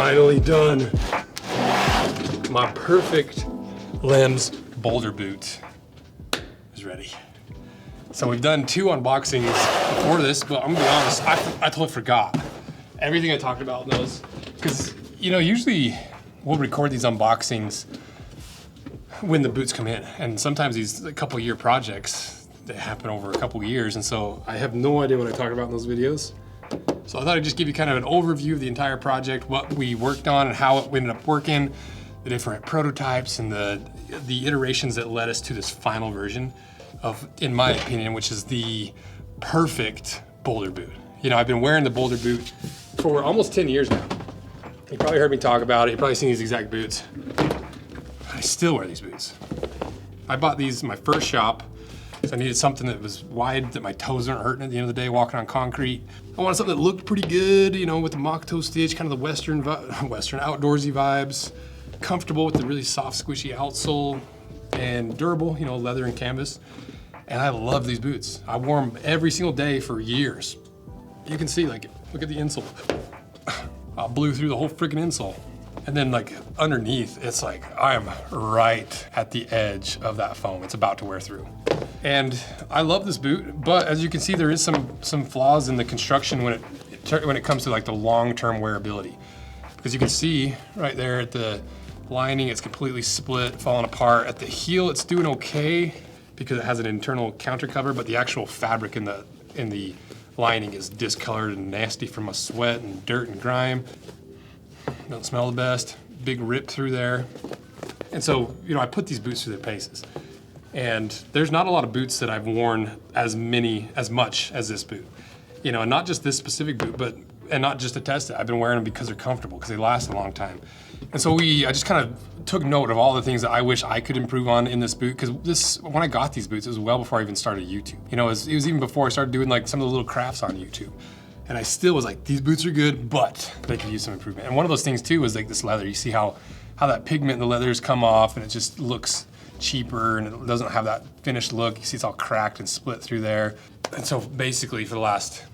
finally done. My perfect Lems Boulder Boot is ready. So we've done 2 unboxings before this, but I'm gonna be honest, I totally forgot everything I talked about in those. Because, you know, usually we'll record these unboxings when the boots come in. And sometimes these couple year projects, they happen over a couple years. And so I have no idea what I talk about in those videos. So I thought I'd just give you kind of an overview of the entire project, what we worked on and how it ended up working, the different prototypes and the iterations that led us to this final version of, in my opinion, which is the perfect Boulder Boot. You know, I've been wearing the Boulder Boot for almost 10 years now. You probably heard me talk about it. You've probably seen these exact boots. I still wear these boots. I bought these in my first shop. So I needed something that was wide, that my toes aren't hurting at the end of the day walking on concrete. I wanted something that looked pretty good, you know, with the mock toe stitch, kind of the Western outdoorsy vibes, comfortable with the really soft, squishy outsole, and durable, you know, leather and canvas. And I love these boots. I wore them every single day for years. You can see, like, look at the insole. I blew through the whole freaking insole. And then like underneath, it's like, I'm right at the edge of that foam. It's about to wear through. And I love this boot, but as you can see, there is some flaws in the construction when it comes to like the long-term wearability. Because you can see right there at the lining, it's completely split, falling apart. At the heel, it's doing okay because it has an internal counter cover, but the actual fabric in the lining is discolored and nasty from a sweat and dirt and grime. Don't smell the best, big rip through there. And so, you know, I put these boots through their paces. And there's not a lot of boots that I've worn as much as this boot. You know, and not just this specific boot, and not just to test it. I've been wearing them because they're comfortable, because they last a long time. And so I just kind of took note of all the things that I wish I could improve on in this boot, because when I got these boots, it was well before I even started YouTube. You know, it was even before I started doing like some of the little crafts on YouTube. And I still was like, these boots are good, but they could use some improvement. And one of those things too was like this leather. You see how that pigment in the leathers come off and it just looks cheaper and it doesn't have that finished look. You see it's all cracked and split through there. And so basically for the last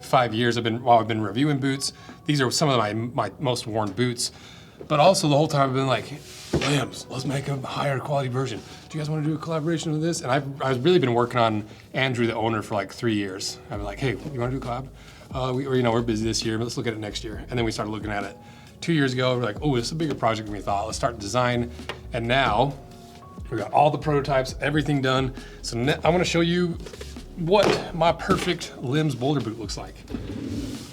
5 years, while I've been reviewing boots, these are some of my most worn boots. But also the whole time I've been like, Lems, let's make a higher quality version. Do you guys want to do a collaboration with this? And I've really been working on Andrew, the owner, for like 3 years. I've been like, hey, you want to do a collab? We're busy this year, but let's look at it next year. And then we started looking at it 2 years ago. We're like, oh, this is a bigger project than we thought. Let's start design. And now we got all the prototypes, everything done. So I want to show you what my perfect Lems Boulder Boot looks like.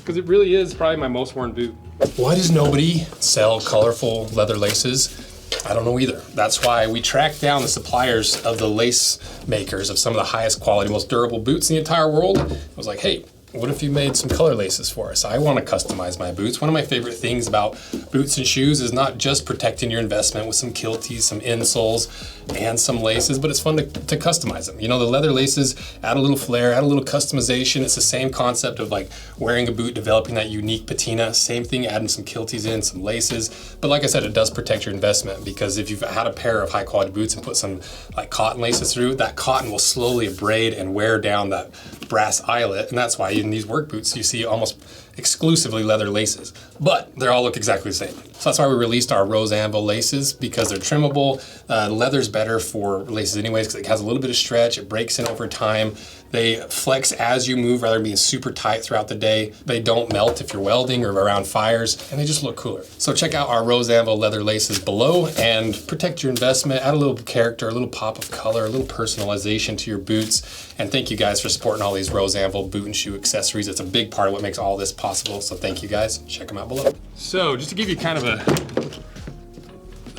Because it really is probably my most worn boot. Why does nobody sell colorful leather laces? I don't know either. That's why we tracked down the suppliers of the lace makers of some of the highest quality, most durable boots in the entire world. I was like, hey, what if you made some color laces for us? I want to customize my boots. One of my favorite things about boots and shoes is not just protecting your investment with some kilties, some insoles, and some laces, but it's fun to customize them. You know, the leather laces add a little flair, add a little customization. It's the same concept of like wearing a boot, developing that unique patina. Same thing, adding some kilties in, some laces. But like I said, it does protect your investment, because if you've had a pair of high quality boots and put some like cotton laces through, that cotton will slowly abrade and wear down that brass eyelet. And that's why in these work boots, you see almost exclusively leather laces, but they all look exactly the same. So that's why we released our rose Anvil laces, because they're trimmable. Leather's better for laces anyways, because it has a little bit of stretch, it breaks in over time. They flex as you move rather than being super tight throughout the day. They don't melt if you're welding or around fires, and they just look cooler. So check out our rose Anvil leather laces below and protect your investment, add a little character, a little pop of color, a little personalization to your boots. And thank you guys for supporting all these rose Anvil boot and shoe accessories. It's a big part of what makes all this possible. So thank you guys. Check them out below. So just to give you kind of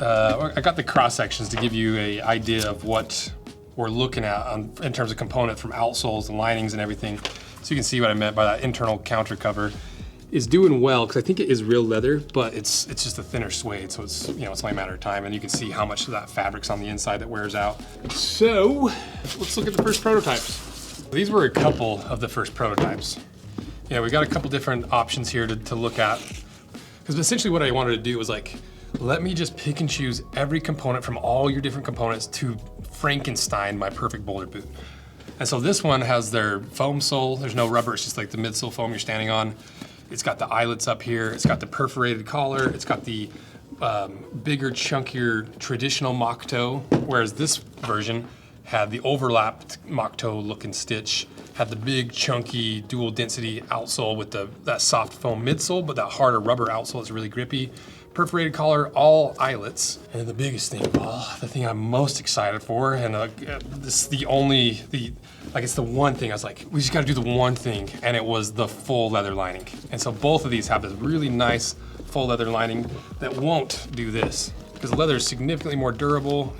I got the cross sections to give you an idea of what we're looking at in terms of component from outsoles and linings and everything. So you can see what I meant by that internal counter cover is doing well, because I think it is real leather, but it's just a thinner suede. So it's, you know, it's only a matter of time, and you can see how much of that fabric's on the inside that wears out. So let's look at the first prototypes. These were a couple of the first prototypes. Yeah, we got a couple different options here to look at, because essentially what I wanted to do was like, let me just pick and choose every component from all your different components to Frankenstein my perfect Boulder Boot. And so this one has their foam sole. There's no rubber, it's just like the midsole foam you're standing on. It's got the eyelets up here. It's got the perforated collar. It's got the bigger, chunkier traditional mock toe, whereas this version had the overlapped mock toe looking stitch, had the big, chunky, dual density outsole with that soft foam midsole, but that harder rubber outsole is really grippy. Perforated collar, all eyelets. And the biggest thing of all, the thing I'm most excited for, and this is the one thing I was like, we just gotta do the one thing, and it was the full leather lining. And so both of these have this really nice full leather lining that won't do this, because the leather is significantly more durable.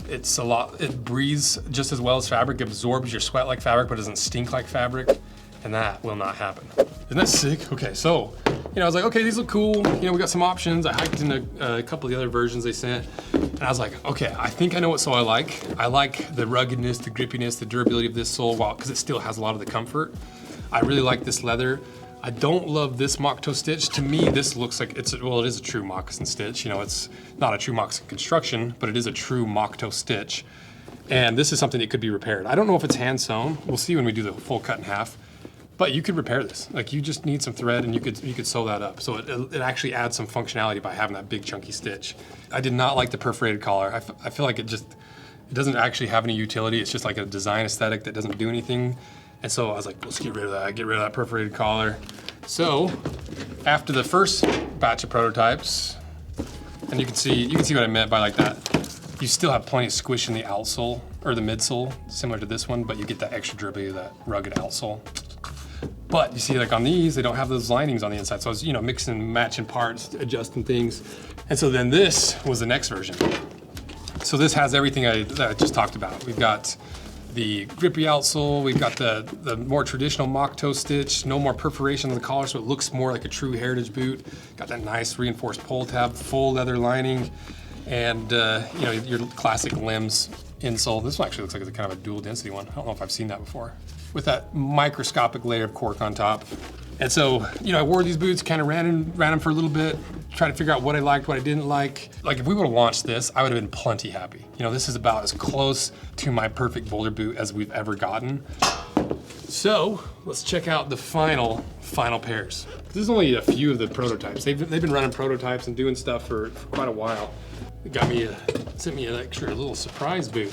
It breathes just as well as fabric, absorbs your sweat like fabric, but doesn't stink like fabric, and that will not happen. Isn't that sick? Okay, so, I was like, okay, these look cool. We got some options. I hiked in a couple of the other versions they sent, and I was like, okay, I think I know what sole I like. I like the ruggedness, the grippiness, the durability of this sole, because it still has a lot of the comfort. I really like this leather. I don't love this mock toe stitch. To me, this looks like it is a true moccasin stitch. It's not a true moccasin construction, but it is a true mock toe stitch. And this is something that could be repaired. I don't know if it's hand sewn. We'll see when we do the full cut in half. But you could repair this. Like, you just need some thread and you could sew that up. So it actually adds some functionality by having that big chunky stitch. I did not like the perforated collar. I feel like it doesn't actually have any utility. It's just like a design aesthetic that doesn't do anything. And so I was like, let's get rid of that perforated collar. So after the first batch of prototypes, and you can see what I meant by like that, you still have plenty of squish in the outsole or the midsole, similar to this one, but you get that extra durability of that rugged outsole. But you see, like on these, they don't have those linings on the inside. So I was, mixing and matching parts, adjusting things. And so then this was the next version. So this has everything that I just talked about. We've got the grippy outsole, we've got the more traditional mock toe stitch, no more perforation on the collar, so it looks more like a true heritage boot. Got that nice reinforced pull tab, full leather lining, and your classic Lems insole. This one actually looks like it's kind of a dual density one. I don't know if I've seen that before. With that microscopic layer of cork on top. And so, I wore these boots, kind of ran them for a little bit, tried to figure out what I liked, what I didn't like. Like, if we would have launched this, I would have been plenty happy. This is about as close to my perfect boulder boot as we've ever gotten. So, let's check out the final pairs. This is only a few of the prototypes. They've been running prototypes and doing stuff for quite a while. It sent me an extra little surprise boot.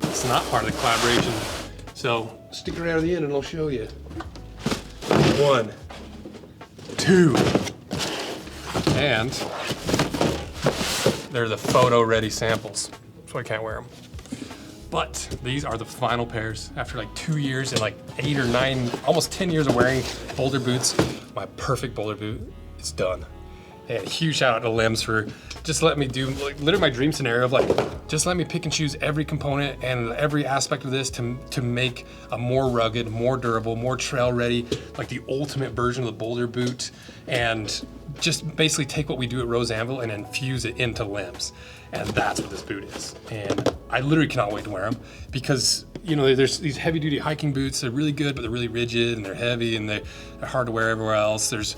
It's not part of the collaboration. So, stick around to the end and I'll show you. 1, 2, and they're the photo-ready samples, so I can't wear them. But these are the final pairs after like 2 years and like 8 or 9, almost 10 years of wearing boulder boots. My perfect boulder boot is done. And huge shout out to Lems for just letting me do literally my dream scenario of just let me pick and choose every component and every aspect of this to make a more rugged, more durable, more trail ready, like the ultimate version of the boulder boot, and just basically take what we do at Rose Anvil and infuse it into Lems. And that's what this boot is. And I literally cannot wait to wear them because there's these heavy duty hiking boots. They're really good, but they're really rigid and they're heavy and they're hard to wear everywhere else. There's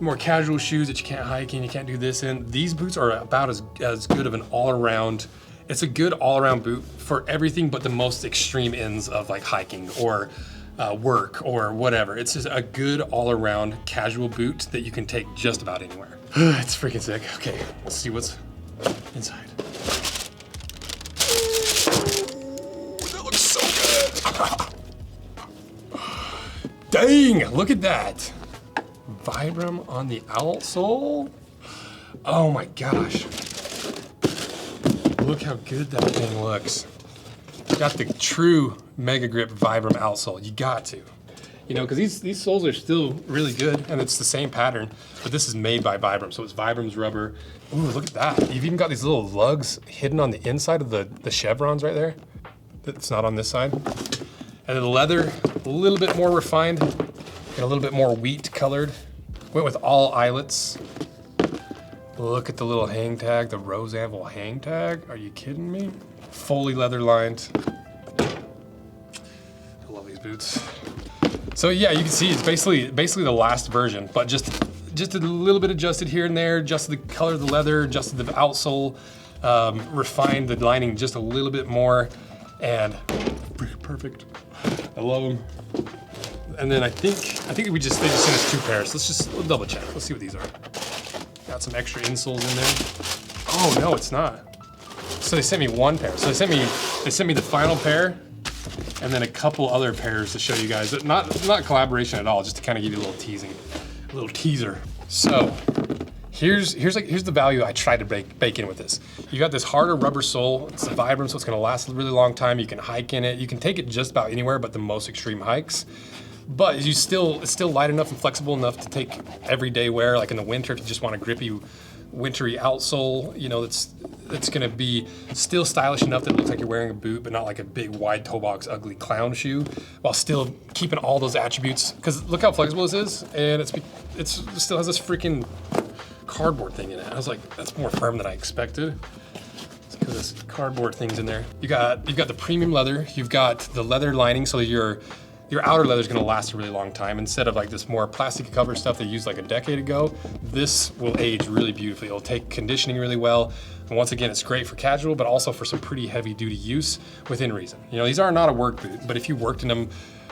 more casual shoes that you can't hike in, you can't do this in. These boots are about as good of an all-around, it's a good all-around boot for everything but the most extreme ends of like hiking or work or whatever. It's just a good all-around casual boot that you can take just about anywhere. It's freaking sick. Okay, let's see what's inside. That looks so good. Dang, look at that. Vibram on the outsole. Oh my gosh. Look how good that thing looks. Got the true Mega Grip Vibram outsole. You got to. Because these soles are still really good and it's the same pattern, but this is made by Vibram, so it's Vibram's rubber. Ooh, look at that. You've even got these little lugs hidden on the inside of the chevrons right there. That's not on this side. And then the leather, a little bit more refined and a little bit more wheat colored. Went with all eyelets. Look at the little hang tag, the Rose Anvil hang tag. Are you kidding me? Fully leather lined. I love these boots. So yeah, you can see it's basically the last version, but just a little bit adjusted here and there, adjusted the color of the leather, adjusted the outsole, refined the lining just a little bit more, and perfect. I love them. And then I think they just sent us 2 pairs. Let's double check. Let's see what these are. Got some extra insoles in there. Oh no, it's not. So they sent me 1 pair. So they sent me the final pair, and then a couple other pairs to show you guys. Not collaboration at all, just to kind of give you a little teaser. So here's the value I tried to bake in with this. You got this harder rubber sole. It's a Vibram, so it's gonna last a really long time. You can hike in it. You can take it just about anywhere but the most extreme hikes. But it's still light enough and flexible enough to take everyday wear, like in the winter if you just want a grippy, wintry outsole. You know, it's gonna be still stylish enough that it looks like you're wearing a boot, but not like a big wide toe box ugly clown shoe, while still keeping all those attributes. Because look how flexible this is, and it still has this freaking cardboard thing in it. I was like, that's more firm than I expected. It's because this cardboard thing's in there. You've got the premium leather. You've got the leather lining, so your outer leather is going to last a really long time. Instead of like this more plastic cover stuff they used like a decade ago, this will age really beautifully. It'll take conditioning really well. And once again, it's great for casual, but also for some pretty heavy duty use within reason. You know, these are not a work boot, but if you worked in them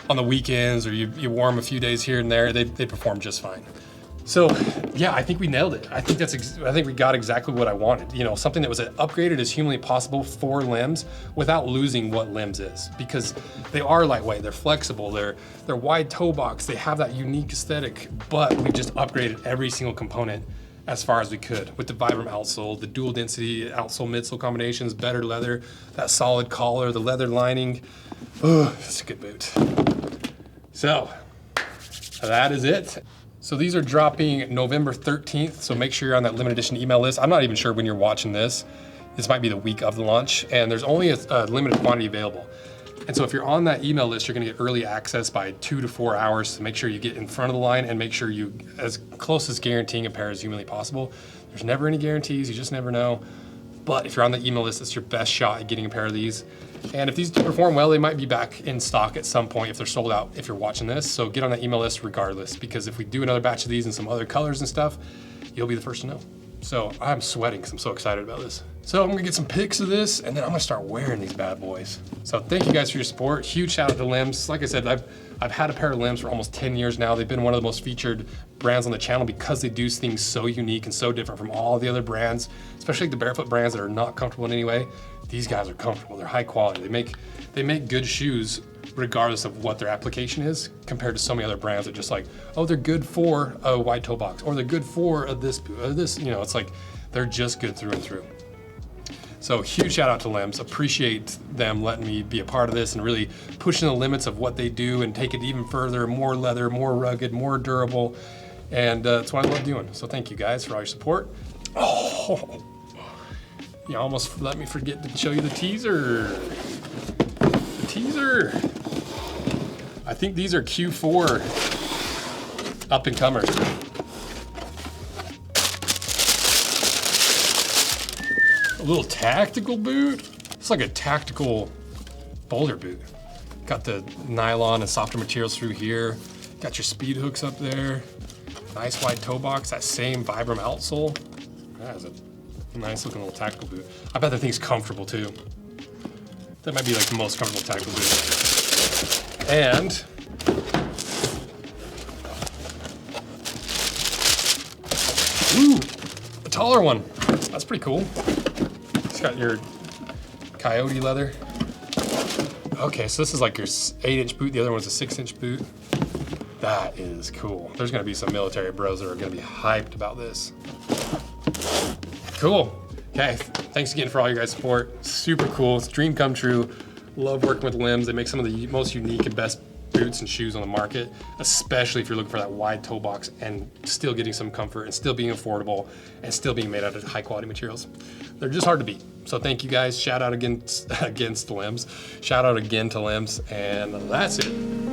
on the weekends or you wore them a few days here and there, they perform just fine. So yeah, I think we nailed it. I think we got exactly what I wanted. You know, something that was upgraded as humanly possible for Lems without losing what Lems is, because they are lightweight, they're flexible, they're wide toe box, they have that unique aesthetic, but we just upgraded every single component as far as we could with the Vibram outsole, the dual density outsole midsole combinations, better leather, that solid collar, the leather lining. Oh, that's a good boot. So that is it. So these are dropping November 13th, so make sure you're on that limited edition email list. I'm not even sure when you're watching this. This might be the week of the launch, and there's only a limited quantity available. And so if you're on that email list, you're gonna get early access by 2 to 4 hours to make sure you get in front of the line and make sure you, as close as guaranteeing a pair as humanly possible. There's never any guarantees, you just never know. But if you're on the email list, it's your best shot at getting a pair of these. And if these do perform well, they might be back in stock at some point if they're sold out, if you're watching this. So get on that email list regardless, because if we do another batch of these in some other colors and stuff, you'll be the first to know. So I'm sweating because I'm so excited about this. So I'm gonna get some pics of this, and then I'm gonna start wearing these bad boys. So thank you guys for your support. Huge shout out to Lems. Like I said, I've had a pair of Lems for almost 10 years now. They've been one of the most featured brands on the channel because they do things so unique and so different from all the other brands, especially the barefoot brands that are not comfortable in any way. These guys are comfortable, they're high quality. They make good shoes regardless of what their application is, compared to so many other brands that just like, oh, they're good for a wide toe box, or they're good for this, you know, it's like, they're just good through and through. So huge shout out to Lems. Appreciate them letting me be a part of this and really pushing the limits of what they do and take it even further, more leather, more rugged, more durable. And that's what I love doing. So thank you guys for all your support. Oh, you almost let me forget to show you the teaser. The teaser. I think these are Q4 up and comers. A little tactical boot. It's like a tactical boulder boot. Got the nylon and softer materials through here. Got your speed hooks up there. Nice wide toe box, that same Vibram outsole. That is a nice looking little tactical boot. I bet that thing's comfortable too. That might be like the most comfortable tactical boot. And ooh, a taller one. That's pretty cool. It's got your coyote leather. Okay, so this is like your 8-inch boot. The other one's a 6-inch boot. That is cool. There's gonna be some military bros that are gonna be hyped about this. Cool. Okay, thanks again for all your guys' support. Super cool, it's a dream come true. Love working with Lems. They make some of the most unique and best boots and shoes on the market, especially if you're looking for that wide toe box and still getting some comfort and still being affordable and still being made out of high quality materials. They're just hard to beat. So thank you guys. Shout out against Lems. Shout out again to Lems, and that's it.